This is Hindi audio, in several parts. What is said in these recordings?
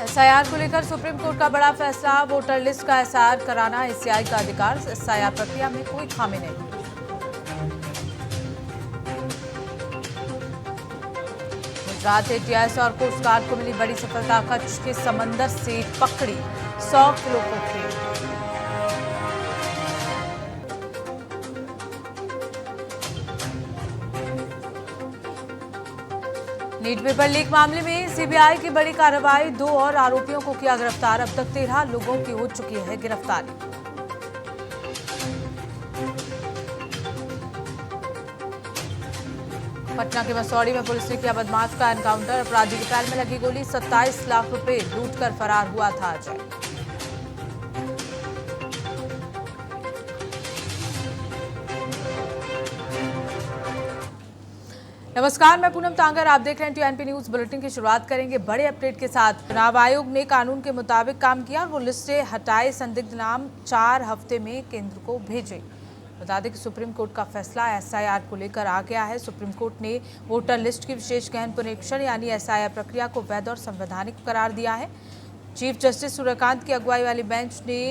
एसआईआर को लेकर सुप्रीम कोर्ट का बड़ा फैसला। वोटर लिस्ट का एसआईआर कराना एससीआई का अधिकार। एसआईआर प्रक्रिया में कोई खामी नहीं। गुजरात एटीएस और कोस्ट गार्ड को मिली बड़ी सफलता। कच्छ के समंदर से पकड़ी 100 kilo cocaine. NEET paper leak मामले में सीबीआई की बड़ी कार्रवाई। 2 और आरोपियों को किया गिरफ्तार। अब तक 13 लोगों की हो चुकी है गिरफ्तारी। पटना के मसौड़ी में पुलिस ने किया बदमाश का एनकाउंटर। अपराधी के पैर में लगी गोली। 27 लाख रुपए लूटकर फरार हुआ था अजय। नमस्कार, मैं पूनम तांगर। आप देख रहे हैं टीएनपी न्यूज बुलेटिन की शुरुआत करेंगे बड़े अपडेट के साथ। चुनाव आयोग ने कानून के मुताबिक काम किया। वो लिस्टें हटाए। संदिग्ध नाम 4 हफ्ते में केंद्र को भेजे। बता दें कि सुप्रीम कोर्ट का फैसला एसआईआर को लेकर आ गया है। सुप्रीम कोर्ट ने वोटर लिस्ट की विशेष गहन पुनरीक्षण यानी एसआईआर प्रक्रिया को वैध और संवैधानिक करार दिया है। चीफ जस्टिस सूर्यकांत की अगुवाई वाली बेंच ने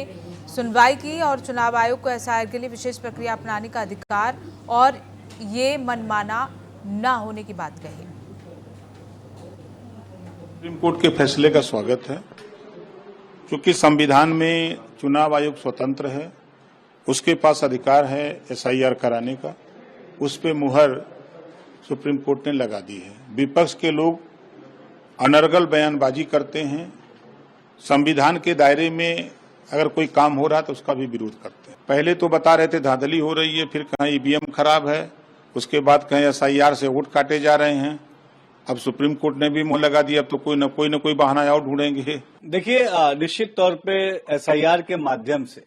सुनवाई की और चुनाव आयोग को एसआईआर के लिए विशेष प्रक्रिया अपनाने का अधिकार और ये मनमाना न होने की बात कही। सुप्रीम कोर्ट के फैसले का स्वागत है। क्योंकि संविधान में चुनाव आयोग स्वतंत्र है, उसके पास अधिकार है एसआईआर कराने का। उस पे मुहर सुप्रीम कोर्ट ने लगा दी है। विपक्ष के लोग अनर्गल बयानबाजी करते हैं। संविधान के दायरे में अगर कोई काम हो रहा है तो उसका भी विरोध करते हैं। पहले तो बता रहे थे धांधली हो रही है, फिर कहीं ईवीएम खराब है, उसके बाद कहीं एसआईआर से वोट काटे जा रहे हैं। अब सुप्रीम कोर्ट ने भी मुहर लगा दिया। अब तो कोई न कोई बहाना और ढूंढेंगे। देखिए, निश्चित तौर पे एसआईआर के माध्यम से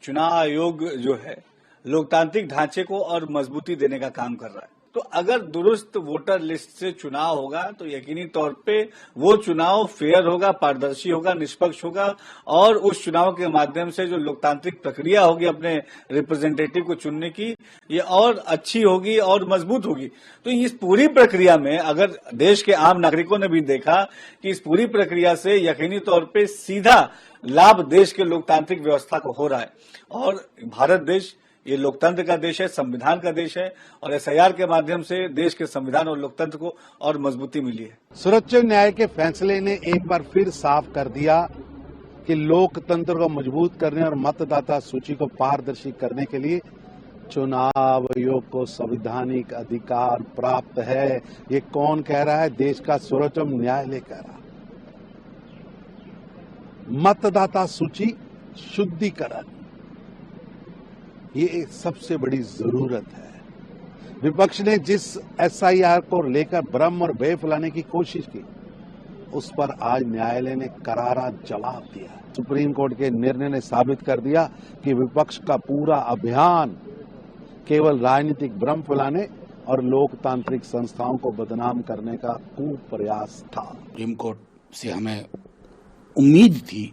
चुनाव आयोग जो है लोकतांत्रिक ढांचे को और मजबूती देने का काम कर रहा है। तो अगर दुरुस्त वोटर लिस्ट से चुनाव होगा तो यकीनी तौर पे वो चुनाव फेयर होगा, पारदर्शी होगा, निष्पक्ष होगा और उस चुनाव के माध्यम से जो लोकतांत्रिक प्रक्रिया होगी अपने रिप्रेजेंटेटिव को चुनने की, ये और अच्छी होगी और मजबूत होगी। तो इस पूरी प्रक्रिया में अगर देश के आम नागरिकों ने भी देखा कि इस पूरी प्रक्रिया से यकीनी तौर पे सीधा लाभ देश के लोकतांत्रिक व्यवस्था को हो रहा है और भारत देश ये लोकतंत्र का देश है, संविधान का देश है और एसआईआर के माध्यम से देश के संविधान और लोकतंत्र को और मजबूती मिली है। सर्वोच्च न्याय के फैसले ने एक बार फिर साफ कर दिया कि लोकतंत्र को मजबूत करने और मतदाता सूची को पारदर्शी करने के लिए चुनाव आयोग को संवैधानिक अधिकार प्राप्त है। ये कौन कह रहा है? देश का सर्वोच्च न्यायालय कह रहा है। मतदाता सूची शुद्धिकरण ये सबसे बड़ी जरूरत है। विपक्ष ने जिस एसआईआर को लेकर भ्रम और भय फैलाने की कोशिश की, उस पर आज न्यायालय ने करारा जवाब दिया। सुप्रीम कोर्ट के निर्णय ने साबित कर दिया कि विपक्ष का पूरा अभियान केवल राजनीतिक भ्रम फैलाने और लोकतांत्रिक संस्थाओं को बदनाम करने का कुप्रयास था। सुप्रीम कोर्ट से हमें उम्मीद थी,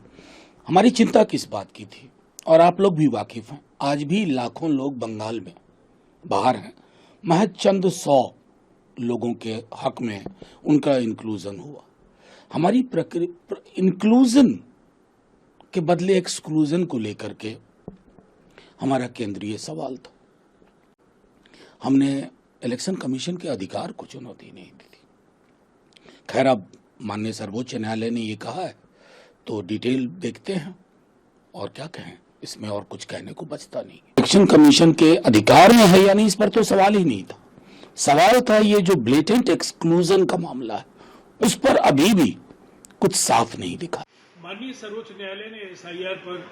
हमारी चिंता किस बात की थी और आप लोग भी वाकिफ हैं। आज भी लाखों लोग बंगाल में बाहर हैं। महज चंद 100 लोगों के हक में उनका इंक्लूजन हुआ। हमारी इंक्लूजन के बदले एक्सक्लूजन को लेकर के हमारा केंद्रीय सवाल था। हमने इलेक्शन कमीशन के अधिकार को चुनौती नहीं दी थी। खैर, अब माननीय सर्वोच्च न्यायालय ने ये कहा है तो डिटेल देखते हैं और क्या कहें, इसमें और कुछ कहने को बचता नहीं। इलेक्शन कमीशन के अधिकार में है या नहीं, इस पर तो सवाल ही नहीं था। सवाल था ये जो ब्लेटेंट एक्सक्लूजन का मामला है, उस पर अभी भी कुछ साफ नहीं दिखा। माननीय सर्वोच्च न्यायालय ने एसआईआर पर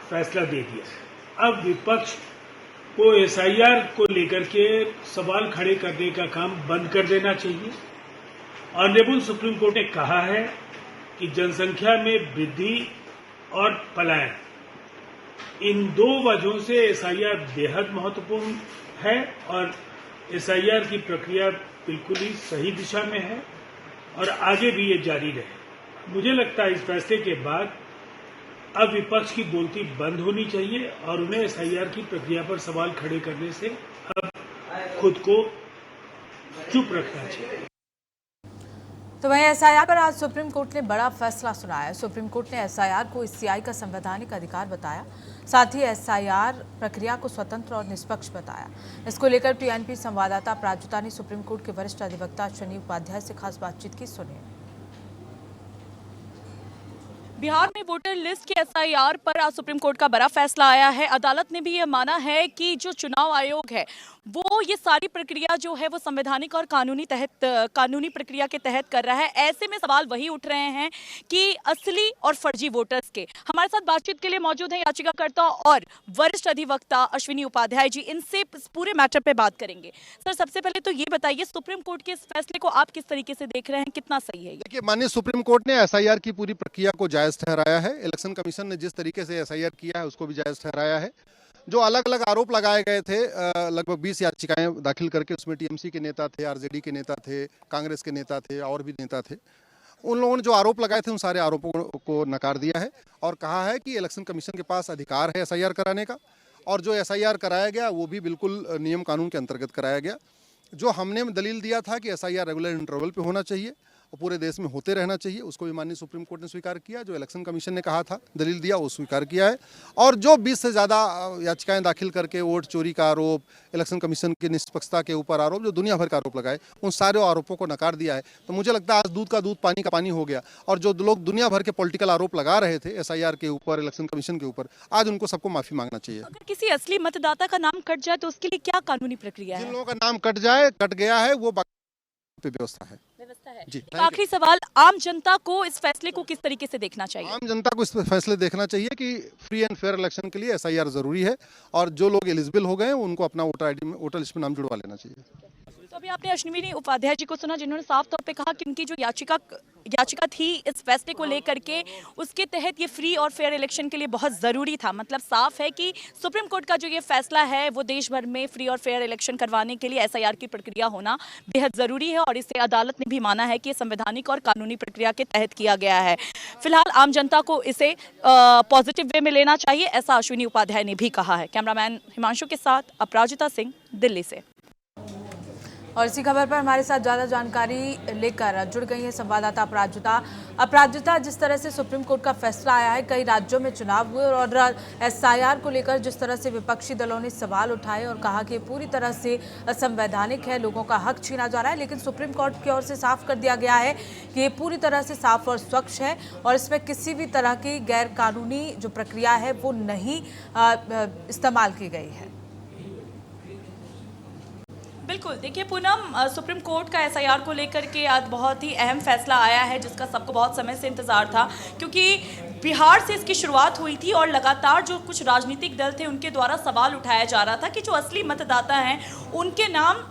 फैसला दे दिया। अब विपक्ष को एसआईआर को लेकर के सवाल खड़े करने का काम बंद कर देना चाहिए। ऑनरेबल सुप्रीम कोर्ट ने कहा है कि जनसंख्या में वृद्धि और पलायन, इन 2 वजहों से एसआईआर बेहद महत्वपूर्ण है और एसआईआर की प्रक्रिया बिल्कुल ही सही दिशा में है और आगे भी ये जारी रहे। मुझे लगता है इस फैसले के बाद अब विपक्ष की बोलती बंद होनी चाहिए और उन्हें एसआईआर की प्रक्रिया पर सवाल खड़े करने से अब खुद को चुप रखना चाहिए। तो वहीं एसआईआर पर आज सुप्रीम कोर्ट ने बड़ा फैसला सुनाया। सुप्रीम कोर्ट ने एसआईआर को सीआई का संवैधानिक अधिकार बताया, साथ ही एसआईआर प्रक्रिया को स्वतंत्र और निष्पक्ष बताया। इसको लेकर टीएनपी संवाददाता अपराजिता ने सुप्रीम कोर्ट के वरिष्ठ अधिवक्ता अश्विनी उपाध्याय से खास बातचीत की। सुनिए। बिहार में वोटर लिस्ट के एसआईआर पर आज सुप्रीम कोर्ट का बड़ा फैसला आया है। अदालत ने भी ये माना है कि जो चुनाव आयोग है वो ये सारी प्रक्रिया जो है वो संवैधानिक और कानूनी प्रक्रिया के तहत कर रहा है। ऐसे में सवाल वही उठ रहे हैं कि असली और फर्जी वोटर्स के। हमारे साथ बातचीत के लिए मौजूद हैं याचिकाकर्ता और वरिष्ठ अधिवक्ता अश्विनी उपाध्याय जी। इनसे इस पूरे मैटर पे बात करेंगे। सर, सबसे पहले तो ये बताइए, सुप्रीम कोर्ट के इस फैसले को आप किस तरीके से देख रहे हैं, कितना सही है? देखिए, माननीय सुप्रीम कोर्ट ने एसआईआर की पूरी प्रक्रिया को जायज ठहराया है। इलेक्शन कमीशन ने जिस तरीके से एसआईआर किया है उसको भी जायज ठहराया है। जो अलग अलग आरोप लगाए गए थे, लगभग 20 याचिकाएं दाखिल करके, उसमें टीएमसी के नेता थे, आरजेडी के नेता थे, कांग्रेस के नेता थे और भी नेता थे। उन लोगों ने जो आरोप लगाए थे उन सारे आरोपों को नकार दिया है और कहा है कि इलेक्शन कमीशन के पास अधिकार है एसआईआर कराने का, और जो एसआईआर कराया गया वो भी बिल्कुल नियम कानून के अंतर्गत कराया गया। जो हमने दलील दिया था कि एसआईआर रेगुलर इंटरवल पे होना चाहिए और पूरे देश में होते रहना चाहिए, उसको भी माननीय सुप्रीम कोर्ट ने स्वीकार किया। जो इलेक्शन कमीशन ने कहा था, दलील दिया, वो स्वीकार किया है। और जो 20 से ज़्यादा याचिकाएं दाखिल करके वोट चोरी का आरोप, इलेक्शन कमीशन की निष्पक्षता के ऊपर आरोप, जो दुनिया भर का आरोप लगाए, उन सारे आरोपों को नकार दिया है। तो मुझे लगता है आज दूध का दूध पानी का पानी हो गया। और जो लोग दुनिया भर के पॉलिटिकल आरोप लगा रहे थे एसआईआर के ऊपर, इलेक्शन कमीशन के ऊपर, आज उनको सबको माफी मांगना चाहिए। अगर किसी असली मतदाता का नाम कट जाए तो उसके लिए क्या कानूनी प्रक्रिया है? जिन लोगों का नाम कट गया है वो व्यवस्था है जी। आखिरी सवाल, आम जनता को इस फैसले को किस तरीके से देखना चाहिए? आम जनता को इस फैसले देखना चाहिए कि फ्री एंड फेयर इलेक्शन के लिए एसआईआर जरूरी है और जो लोग एलिजिबल हो गए उनको अपना वोटर लिस्ट में नाम जुड़वा लेना चाहिए। तो अभी आपने अश्विनी उपाध्याय जी को सुना, जिन्होंने साफ तौर पे कहा कि उनकी जो याचिका थी इस फैसले को लेकर के, उसके तहत ये फ्री और फेयर इलेक्शन के लिए बहुत ज़रूरी था। मतलब साफ है कि सुप्रीम कोर्ट का जो ये फैसला है वो देश भर में फ्री और फेयर इलेक्शन करवाने के लिए एसआईआर की प्रक्रिया होना बेहद ज़रूरी है और इसे अदालत ने भी माना है कि ये संवैधानिक और कानूनी प्रक्रिया के तहत किया गया है। फिलहाल आम जनता को इसे पॉजिटिव वे में लेना चाहिए, ऐसा अश्विनी उपाध्याय ने भी कहा है। कैमरामैन हिमांशु के साथ अपराजिता सिंह, दिल्ली से। और इसी खबर पर हमारे साथ ज़्यादा जानकारी लेकर जुड़ गई है संवाददाता अपराजिता। अपराजिता, जिस तरह से सुप्रीम कोर्ट का फैसला आया है, कई राज्यों में चुनाव हुए और एसआईआर को लेकर जिस तरह से विपक्षी दलों ने सवाल उठाए और कहा कि पूरी तरह से असंवैधानिक है, लोगों का हक छीना जा रहा है, लेकिन सुप्रीम कोर्ट की ओर से साफ कर दिया गया है कि ये पूरी तरह से साफ और स्वच्छ है और इसमें किसी भी तरह की गैर कानूनी जो प्रक्रिया है वो नहीं इस्तेमाल की गई है। बिल्कुल, देखिए पूनम, सुप्रीम कोर्ट का एसआईआर को लेकर के आज बहुत ही अहम फैसला आया है जिसका सबको बहुत समय से इंतजार था, क्योंकि बिहार से इसकी शुरुआत हुई थी और लगातार जो कुछ राजनीतिक दल थे उनके द्वारा सवाल उठाया जा रहा था कि जो असली मतदाता हैं उनके नाम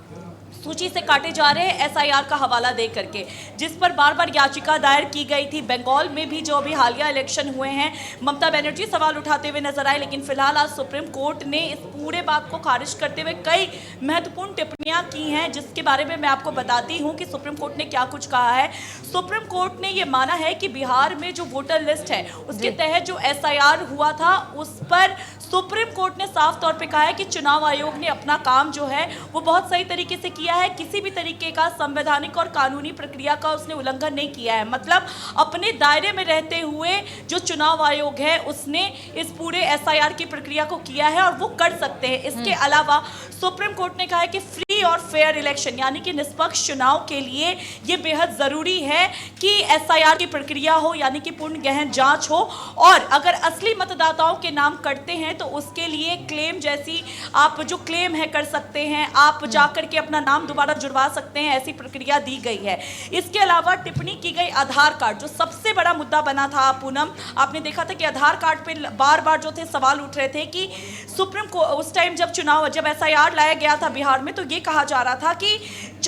सूची से काटे जा रहे हैं एसआईआर का हवाला दे करके, जिस पर बार बार याचिका दायर की गई थी। बंगाल में भी जो अभी हालिया इलेक्शन हुए हैं, ममता बनर्जी सवाल उठाते हुए नजर आए, लेकिन फिलहाल आज सुप्रीम कोर्ट ने इस पूरे बात को खारिज करते हुए कई महत्वपूर्ण टिप्पणियां की हैं, जिसके बारे में मैं आपको बताती हूं कि सुप्रीम कोर्ट ने क्या कुछ कहा है। सुप्रीम कोर्ट ने यह माना है कि बिहार में जो वोटर लिस्ट है उसके तहत जो एसआईआर हुआ था उस पर सुप्रीम कोर्ट ने साफ तौर पे कहा है कि चुनाव आयोग ने अपना काम जो है वो बहुत सही तरीके से किया है, किसी भी तरीके का संवैधानिक और कानूनी प्रक्रिया का उसने उल्लंघन नहीं किया है। मतलब अपने दायरे में रहते हुए जो चुनाव आयोग है उसने इस पूरे एसआईआर की प्रक्रिया को किया है और वो कर सकते हैं। इसके अलावा सुप्रीम कोर्ट ने कहा है कि फ्री और फेयर इलेक्शन यानी कि निष्पक्ष चुनाव के लिए ये बेहद जरूरी है कि एसआईआर की प्रक्रिया हो, यानी कि पूर्ण गहन जांच हो, और अगर असली मतदाताओं के नाम कटते हैं तो उसके लिए क्लेम जैसी आप जो क्लेम है कर सकते हैं, आप जाकर के अपना नाम दोबारा जुड़वा सकते हैं, ऐसी प्रक्रिया दी गई है। इसके अलावा टिप्पणी की गई आधार कार्ड, जो सबसे बड़ा मुद्दा बना था पूनम, आपने देखा था कि आधार कार्ड पे बार बार जो थे सवाल उठ रहे थे कि सुप्रीम कोर्ट उस टाइम जब एसआईआर लाया गया था बिहार में तो ये कहा जा रहा था कि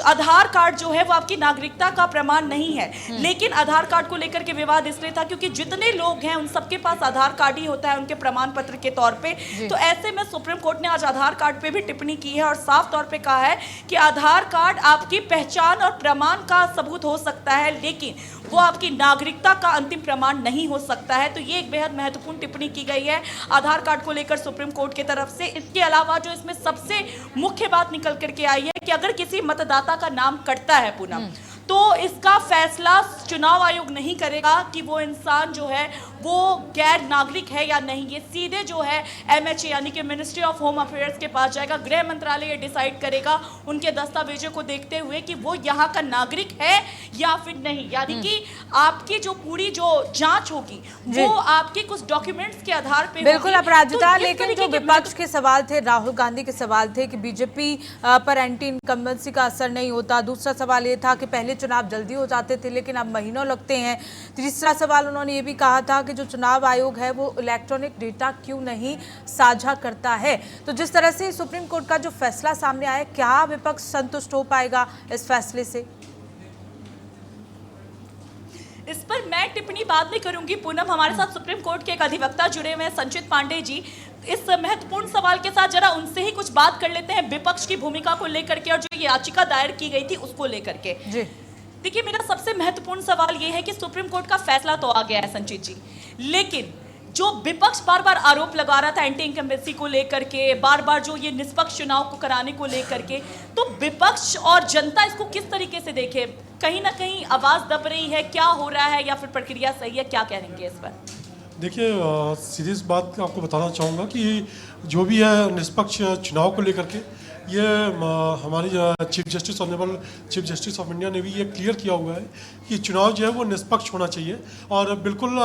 आधार कार्ड जो है वो आपकी नागरिकता का प्रमाण नहीं है, लेकिन आधार कार्ड को लेकर के विवाद इसलिए था क्योंकि जितने लोग हैं उन सबके पास आधार कार्ड ही होता है उनके प्रमाण पत्र के तौर पे। तो ऐसे में सुप्रीम कोर्ट ने आज आधार कार्ड पे भी टिप्पणी की है और साफ तौर पे कहा है कि आधार कार्ड आपकी पहचान और प्रमाण का सबूत हो सकता है, लेकिन वो आपकी नागरिकता का अंतिम प्रमाण नहीं हो सकता है। तो ये एक बेहद महत्वपूर्ण टिप्पणी की गई है आधार कार्ड को लेकर सुप्रीम कोर्ट की तरफ से। इसके अलावा जो इसमें सबसे मुख्य बात निकल करके आई है कि अगर किसी मतदाता का नाम कटता है पूनम, तो इसका फैसला चुनाव आयोग नहीं करेगा कि वो इंसान जो है वो गैर नागरिक है या नहीं। ये सीधे जो है MHA यानी कि मिनिस्ट्री ऑफ होम अफेयर्स के पास जाएगा। गृह मंत्रालय ये डिसाइड करेगा उनके दस्तावेजों को देखते हुए कि वो यहाँ का नागरिक है या फिर नहीं। यानी कि आपकी जो पूरी जो जांच होगी वो आपके कुछ डॉक्यूमेंट्स के आधार पे बिल्कुल अपराजिता। तो लेकिन जो विपक्ष के सवाल थे, राहुल गांधी के सवाल थे कि बीजेपी पर एंटी इनकम्बेंसी का असर नहीं होता। दूसरा सवाल ये था कि पहले चुनाव जल्दी हो जाते थे लेकिन अब महीनों लगते हैं। तीसरा सवाल उन्होंने ये भी कहा था कि जो चुनाव आयोग है वो इलेक्ट्रॉनिक डेटा क्यों नहीं साझा करता है। तो जिस तरह से सुप्रीम कोर्ट का जो फैसला सामने आया, क्या विपक्ष संतुष्ट हो पाएगा इस फैसले से? इस पर मैं टिप्पणी बाद में करूंगी। पूनम, हमारे साथ सुप्रीम कोर्ट के एक अधिवक्ता जुड़े हुए हैं, संचित पांडे जी। इस महत्वपूर्ण सवाल के साथ जरा उनसे ही कुछ बात कर लेते हैं विपक्ष की भूमिका को लेकर के और जो याचिका दायर की गई थी उसको लेकर के। जी देखिए, मेरा सबसे महत्वपूर्ण सवाल ये है कि सुप्रीम कोर्ट का फैसला तो आ गया है संचित जी, लेकिन जो विपक्ष बार बार आरोप लगा रहा था एंटी इनकम्बेंसी को लेकर के, बार बार जो ये निष्पक्ष चुनाव को कराने को लेकर के, तो विपक्ष और जनता इसको किस तरीके से देखे? कहीं ना कहीं आवाज दब रही है, क्या हो रहा है या फिर प्रक्रिया सही है, क्या कहेंगे इस पर? देखिए, सीरियस बात आपको बताना चाहूँगा कि जो भी है निष्पक्ष चुनाव को लेकर के ये हमारी chief justice honourable chief justice of India ने भी ये क्लियर किया हुआ है कि चुनाव जो है वो निष्पक्ष होना चाहिए और बिल्कुल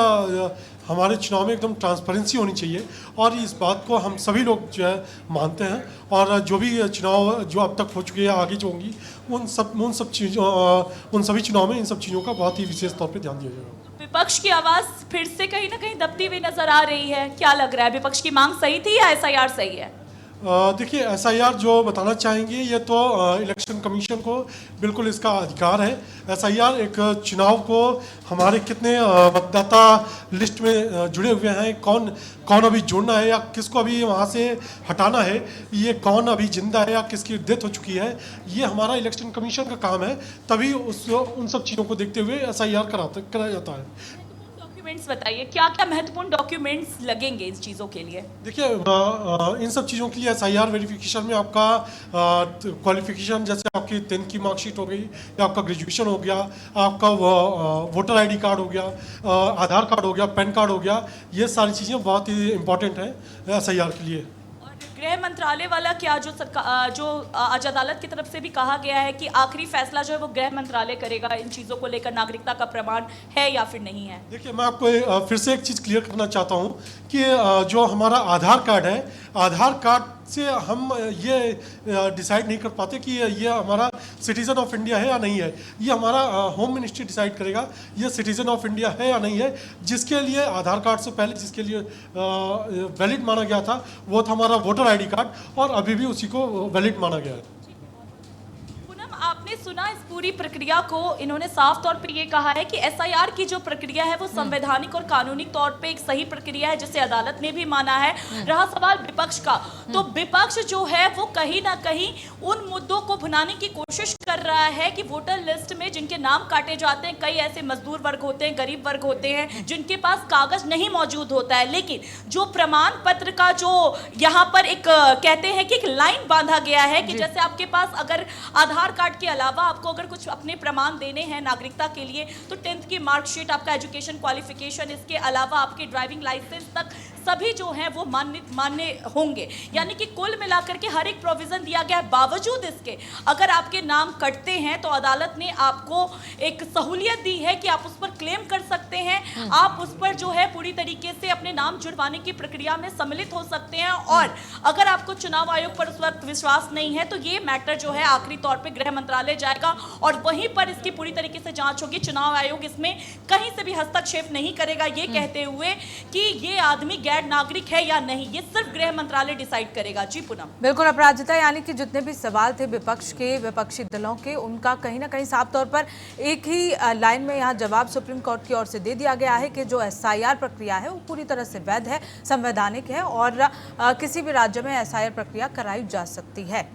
हमारे चुनाव में एकदम ट्रांसपेरेंसी होनी चाहिए और इस बात को हम सभी लोग जो है मानते हैं। और जो भी चुनाव जो अब तक हो चुके हैं, आगे जो होंगी, उन सभी चुनाव में इन सब चीज़ों का बहुत ही विशेष तौर पर ध्यान दिया जाएगा। विपक्ष की आवाज फिर से कहीं ना कहीं दबती हुई नजर आ रही है, क्या लग रहा है? विपक्ष की मांग सही थी या SIR सही है? देखिए, SIR जो बताना चाहेंगे ये तो इलेक्शन कमीशन को बिल्कुल इसका अधिकार है। SIR एक चुनाव को हमारे कितने मतदाता लिस्ट में जुड़े हुए हैं, कौन अभी जोड़ना है या किसको अभी वहाँ से हटाना है, ये कौन अभी जिंदा है या किसकी डेथ हो चुकी है, ये हमारा इलेक्शन कमीशन का काम है। तभी उन सब चीज़ों को देखते हुए SIR कराया जाता है। डॉक्यूमेंट्स बताइए, क्या क्या महत्वपूर्ण डॉक्यूमेंट्स लगेंगे इन चीज़ों के लिए? देखिए, इन सब चीज़ों के लिए SIR वेरिफिकेशन में आपका क्वालिफिकेशन, जैसे आपकी 10th की मार्कशीट हो गई या आपका ग्रेजुएशन हो गया, आपका वोटर ID कार्ड हो गया, आधार कार्ड हो गया, पैन कार्ड हो गया, ये सारी चीज़ें बहुत ही इम्पोर्टेंट हैं SIR के लिए। गृह मंत्रालय वाला क्या जो आज अदालत की तरफ से भी कहा गया है कि आखिरी फैसला जो है वो गृह मंत्रालय करेगा इन चीज़ों को लेकर, नागरिकता का प्रमाण है या फिर नहीं है? देखिए, मैं आपको फिर से एक चीज़ क्लियर करना चाहता हूँ कि जो हमारा आधार कार्ड है, आधार कार्ड से हम ये डिसाइड नहीं कर पाते कि ये हमारा सिटीज़न ऑफ इंडिया है या नहीं है। ये हमारा होम मिनिस्ट्री डिसाइड करेगा ये सिटीज़न ऑफ इंडिया है या नहीं है। जिसके लिए आधार कार्ड से पहले जिसके लिए वैलिड माना गया था वो था हमारा वोटर ID कार्ड और अभी भी उसी को वैलिड माना गया है। आपने सुना इस पूरी प्रक्रिया को, इन्होंने साफ तौर पे ये कहा है कि SIR की जो प्रक्रिया है वो संवैधानिक और कानूनी तौर पे एक सही प्रक्रिया है जिसे अदालत ने भी माना है। रहा सवाल विपक्ष का, तो विपक्ष जो है वो कहीं ना कहीं उन मुद्दों को भुनाने की कोशिश कर रहा है कि वोटर लिस्ट में जिनके नाम काटे जाते हैं, कई ऐसे मजदूर वर्ग होते हैं, गरीब वर्ग होते हैं जिनके पास कागज नहीं मौजूद होता है, लेकिन जो प्रमाण पत्र का जो यहाँ पर एक कहते हैं कि एक लाइन बांधा गया है कि जैसे आपके पास अगर आधार कार्ड के अलावा आपको अगर कुछ अपने प्रमाण देने हैं नागरिकता के लिए तो 10th की मार्कशीट, आपका एजुकेशन क्वालिफिकेशन, इसके अलावा आपके ड्राइविंग लाइसेंस तक सभी जो हैं वो मान्य होंगे। यानी कि कुल मिलाकर के हर एक प्रोविजन दिया गया है। बावजूद इसके अगर आपके नाम कटते हैं तो अदालत ने आपको एक सहूलियत दी है कि आप उस पर क्लेम कर सकते हैं, आप उस पर जो है पूरी तरीके से अपने नाम जुड़वाने की प्रक्रिया में सम्मिलित हो सकते हैं। और अगर आपको चुनाव आयोग पर उस वक्त विश्वास नहीं है तो ये मैटर जो है आखिरी तौर पर गृह मंत्रालय जाएगा और वहीं पर इसकी पूरी तरीके से जांच होगी। चुनाव आयोग इसमें कहीं से भी हस्तक्षेप नहीं करेगा, ये कहते हुए कि ये आदमी गैर नागरिक है या नहीं, ये सिर्फ गृह मंत्रालय डिसाइड करेगा। जी पूनम। बिल्कुल अपराजिता, यानी कि जितने भी सवाल थे विपक्ष के, विपक्षी दलों के, उनका कहीं ना कहीं साफ तौर पर एक ही लाइन में यहाँ जवाब सुप्रीम कोर्ट की ओर से दे दिया गया है कि जो SIR प्रक्रिया है वो पूरी तरह से वैध है, संवैधानिक है और किसी भी राज्य में SIR प्रक्रिया कराई जा सकती है।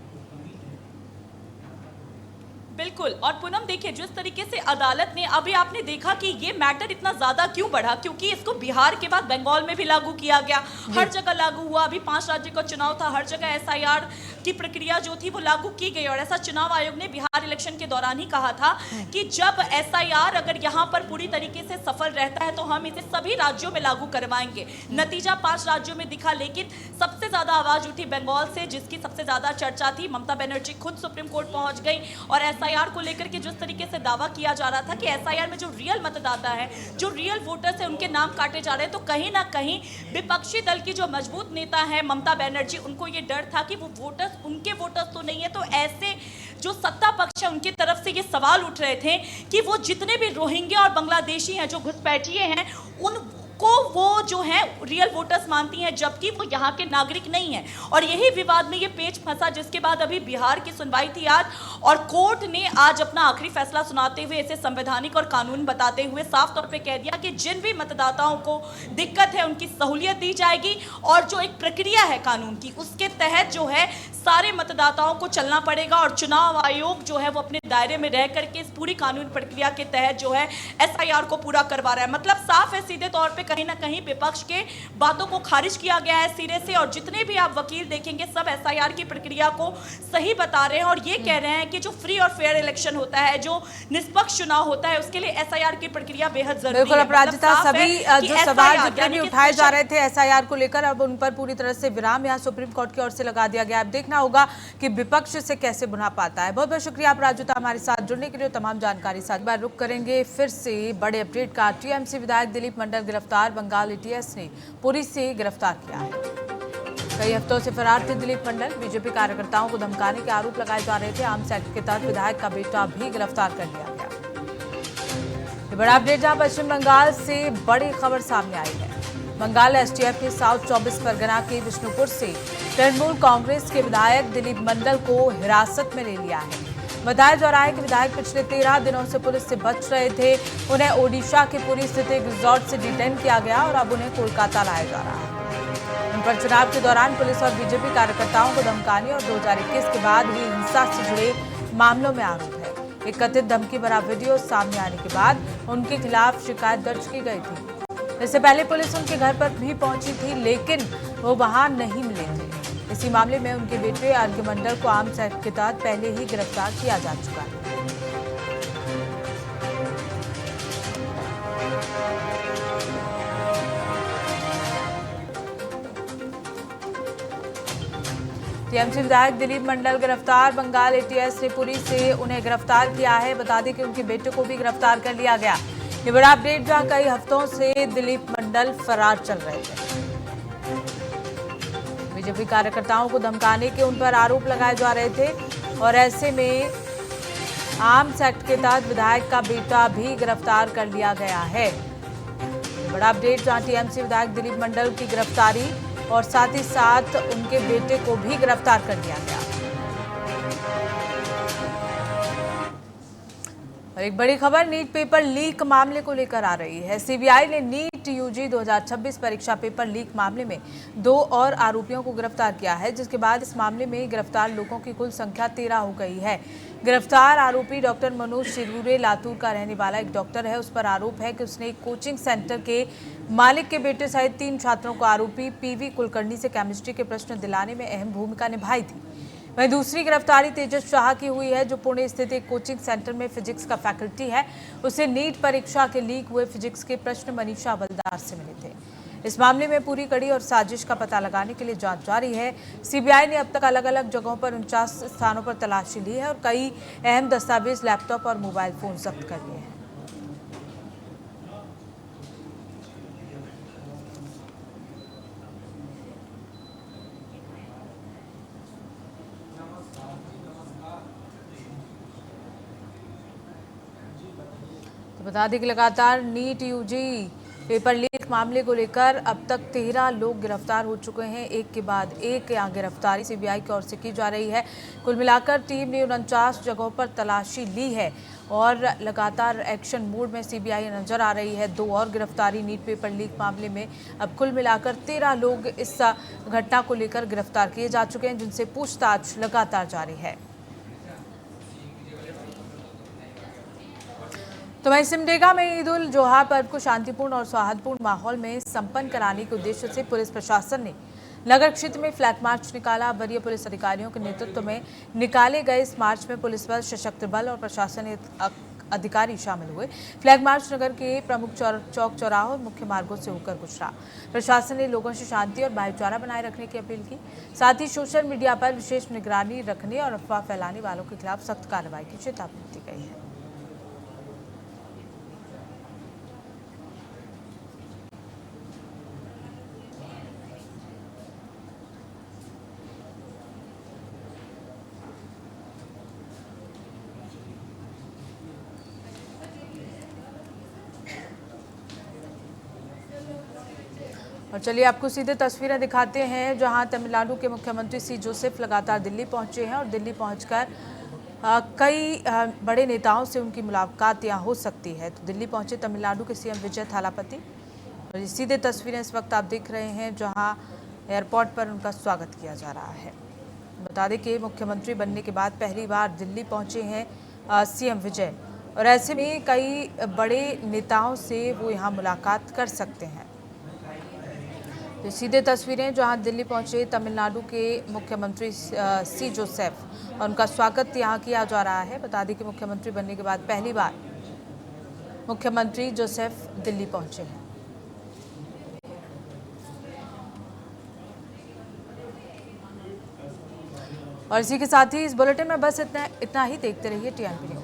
बिल्कुल। और पूनम देखिए, जिस तरीके से अदालत ने, अभी आपने देखा कि ये मैटर इतना ज्यादा क्यों बढ़ा, क्योंकि इसको बिहार के बाद बंगाल में भी लागू किया गया, हर जगह लागू हुआ। अभी 5 राज्य का चुनाव था, हर जगह SIR की प्रक्रिया जो थी वो लागू की गई और ऐसा चुनाव आयोग ने बिहार इलेक्शन के दौरान ही कहा था कि जब एसआईआर अगर यहाँ पर पूरी तरीके से सफल रहता है तो हम इसे सभी राज्यों में लागू करवाएंगे। नतीजा 5 राज्यों में दिखा, लेकिन सबसे ज्यादा आवाज उठी बंगाल से, जिसकी सबसे ज्यादा चर्चा थी। ममता बनर्जी खुद सुप्रीम कोर्ट पहुंच गई और एसआईआर को लेकर के जिस तरीके से दावा किया जा रहा था कि एसआईआर में जो रियल मतदाता है, जो रियल वोटर्स है, उनके नाम काटे जा रहे हैं, तो कहीं ना कहीं विपक्षी दल की जो मजबूत नेता है ममता बनर्जी, उनको ये डर था कि वो वोटर्स उनके वोटर्स तो नहीं है। तो ऐसे जो सत्ता पक्ष है उनकी तरफ से ये सवाल उठ रहे थे कि वो जितने भी रोहिंग्या और बांग्लादेशी हैं, जो घुसपैठिए हैं, उनको वो जो है रियल वोटर्स मानती हैं, जबकि वो यहाँ के नागरिक नहीं हैं। और यही विवाद में ये पेच फंसा, जिसके बाद अभी बिहार की सुनवाई थी आज, और कोर्ट ने आज अपना आखिरी फैसला सुनाते हुए इसे संवैधानिक और कानून बताते हुए साफ तौर पे कह दिया कि जिन भी मतदाताओं को दिक्कत है उनकी सहूलियत दी जाएगी, और जो एक प्रक्रिया है कानून की, उसके तहत जो है सारे मतदाताओं को चलना पड़ेगा। और चुनाव आयोग जो है वो अपने दायरे में रह करके इस पूरी कानून प्रक्रिया के तहत जो है एसआईआर को पूरा करवा रहा है। मतलब साफ है, सीधे तौर पे कहीं ना कहीं विपक्ष के बातों को खारिज किया गया है सिरे से, और जितने भी आप वकील देखेंगे सब एसआईआर की प्रक्रिया को सही बता रहे हैं और ये कह रहे हैं कि जो फ्री और फेयर इलेक्शन होता है, जो निष्पक्ष चुनाव होता है, उसके लिए एसआईआर की प्रक्रिया बेहद जरूरी है। बिल्कुल अपराजिता, सभी जो सवाल जितने भी उठाए जा रहे थे एसआईआर को लेकर, अब उन पर पूरी तरह से विराम यहाँ सुप्रीम कोर्ट की ओर से लगा दिया गया। अब देखना होगा कि विपक्ष से कैसे बुना पाता है। बहुत बहुत शुक्रिया अपराजिता हमारे साथ जुड़ने के लिए, तमाम जानकारी साथ। बार रुक करेंगे फिर से बड़े अपडेट का। टीएमसी विधायक दिलीप मंडल गिरफ्तार, बंगाल एटीएस ने पुरी से गिरफ्तार किया है। कई हफ्तों से फरार थे दिलीप मंडल। बीजेपी कार्यकर्ताओं को धमकाने के आरोप लगाए जा रहे थे। आर्म्स एक्ट के तहत विधायक का बेटा भी गिरफ्तार कर लिया गया। बड़ा अपडेट जहां पश्चिम बंगाल से बड़ी खबर सामने आई है। बंगाल एसटीएफ ने साउथ 24 परगना के विष्णुपुर से तृणमूल कांग्रेस के विधायक दिलीप मंडल को हिरासत में ले लिया है। बताया जा रहा है कि विधायक पिछले 13 दिनों से पुलिस से बच रहे थे। उन्हें ओडिशा के पुरी स्थित एक रिजॉर्ट से डिटेन किया गया और अब उन्हें कोलकाता लाया जा रहा है। उन पर चुनाव के दौरान पुलिस और बीजेपी कार्यकर्ताओं को धमकाने और 2021 के बाद हुई हिंसा से जुड़े मामलों में आरोप है। एक कथित धमकी भरा वीडियो सामने आने के बाद उनके खिलाफ शिकायत दर्ज की गई थी। इससे पहले पुलिस उनके घर पर भी पहुंची थी, लेकिन वो वहां नहीं मिले थे। इसी मामले में उनके बेटे अर्घ्य मंडल को आर्म्स एक्ट के तहत पहले ही गिरफ्तार किया जा चुका है। टीएमसी विधायक दिलीप मंडल गिरफ्तार, बंगाल एटीएस ने पुरी से उन्हें गिरफ्तार किया है। बता दें कि उनके बेटे को भी गिरफ्तार कर लिया गया। ये बड़ा अपडेट जहां कई हफ्तों से दिलीप मंडल फरार चल रहे थे। बीजेपी कार्यकर्ताओं को धमकाने के उन पर आरोप लगाए जा रहे थे और ऐसे में आर्म्स एक्ट के तहत विधायक का बेटा भी गिरफ्तार कर लिया गया है। बड़ा अपडेट जहां टीएमसी विधायक दिलीप मंडल की गिरफ्तारी और साथ ही साथ उनके बेटे को भी गिरफ्तार कर लिया गया। और एक बड़ी खबर नीट पेपर लीक मामले को लेकर आ रही है। सीबीआई ने नीट यूजी 2026 परीक्षा पेपर लीक मामले में 2 और आरोपियों को गिरफ्तार किया है, जिसके बाद इस मामले में गिरफ्तार लोगों की कुल संख्या 13 हो गई है। गिरफ्तार आरोपी डॉक्टर मनोज शिरूरे लातूर का रहने वाला एक डॉक्टर है। उस पर आरोप है कि उसने एक कोचिंग सेंटर के मालिक के बेटे सहित 3 छात्रों को आरोपी पीवी कुलकर्णी से केमिस्ट्री के प्रश्न दिलाने में अहम भूमिका निभाई थी। वहीं दूसरी गिरफ्तारी तेजस शाह की हुई है, जो पुणे स्थित एक कोचिंग सेंटर में फिजिक्स का फैकल्टी है। उसे नीट परीक्षा के लीक हुए फिजिक्स के प्रश्न मनीषा हवलदार से मिले थे। इस मामले में पूरी कड़ी और साजिश का पता लगाने के लिए जांच जारी है। सीबीआई ने अब तक अलग अलग जगहों पर 49 स्थानों पर तलाशी ली है और कई अहम दस्तावेज, लैपटॉप और मोबाइल फोन जब्त कर लिए हैं। बता दें कि लगातार नीट यूजी पेपर लीक मामले को लेकर अब तक 13 लोग गिरफ्तार हो चुके हैं। एक के बाद एक यहाँ गिरफ्तारी सीबीआई की ओर से की जा रही है। कुल मिलाकर टीम ने 49 जगहों पर तलाशी ली है और लगातार एक्शन मोड में सीबीआई नजर आ रही है। 2 और गिरफ्तारी नीट पेपर लीक मामले में अब कुल मिलाकर 13 लोग इस घटना को लेकर गिरफ्तार किए जा चुके हैं, जिनसे पूछताछ लगातार जारी है। तो वहीं सिमडेगा में ईद उल जोहा पर्व को शांतिपूर्ण और सौहार्दपूर्ण माहौल में संपन्न कराने के उद्देश्य से पुलिस प्रशासन ने नगर क्षेत्र में फ्लैग मार्च निकाला। वरीय पुलिस अधिकारियों के नेतृत्व में निकाले गए इस मार्च में पुलिस बल, सशस्त्र बल और प्रशासनिक अधिकारी शामिल हुए। फ्लैग मार्च नगर के प्रमुख चौक चौराहों और मुख्य मार्गों से होकर गुजरा। प्रशासन ने लोगों से शांति और भाईचारा बनाए रखने की अपील की। साथ ही सोशल मीडिया पर विशेष निगरानी रखने और अफवाह फैलाने वालों के खिलाफ सख्त कार्रवाई की चेतावनी दी गई है। और चलिए आपको सीधे तस्वीरें दिखाते हैं जहां तमिलनाडु के मुख्यमंत्री सी जोसेफ लगातार दिल्ली पहुंचे हैं और दिल्ली पहुंचकर कई बड़े नेताओं से उनकी मुलाकात यहाँ हो सकती है। तो दिल्ली पहुंचे तमिलनाडु के सीएम विजय थालापति और ये सीधे तस्वीरें इस वक्त आप देख रहे हैं जहां एयरपोर्ट पर उनका स्वागत किया जा रहा है। बता दें कि मुख्यमंत्री बनने के बाद पहली बार दिल्ली पहुंचे हैं सीएम विजय और ऐसे में कई बड़े नेताओं से वो यहाँ मुलाकात कर सकते हैं। तो सीधे तस्वीरें जहां दिल्ली पहुंचे तमिलनाडु के मुख्यमंत्री सी जोसेफ और उनका स्वागत यहां किया जा रहा है। बता दें कि मुख्यमंत्री बनने के बाद पहली बार मुख्यमंत्री जोसेफ दिल्ली पहुंचे हैं। और इसी के साथ ही इस बुलेटिन में बस इतना ही। देखते रहिए TNP न्यूज़।